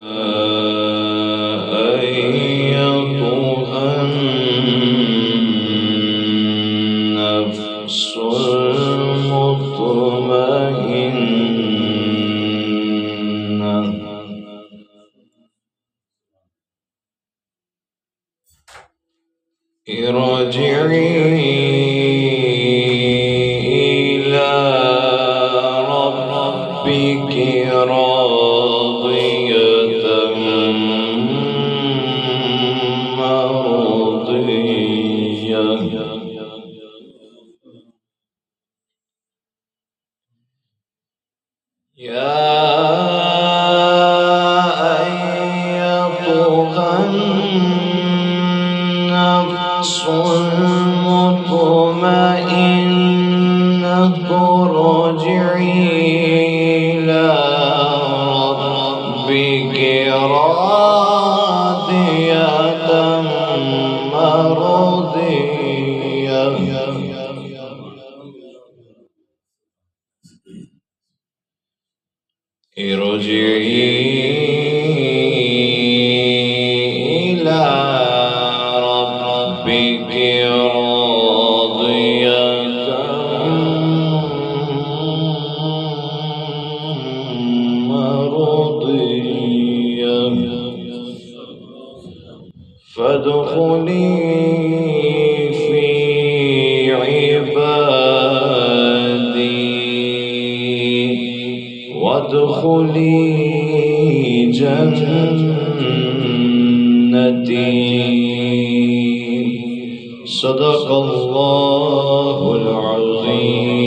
أيتها النفس المطمئنة ارجعي إلى ربك راضية مرضية يا أيتها النفس المطمئنة ارجعي إلى ربك راضية مرضية ارجعي إلى ربك راضية مرضية فادخلي في عبادي وادخلي جنتي. صدق الله العظيم.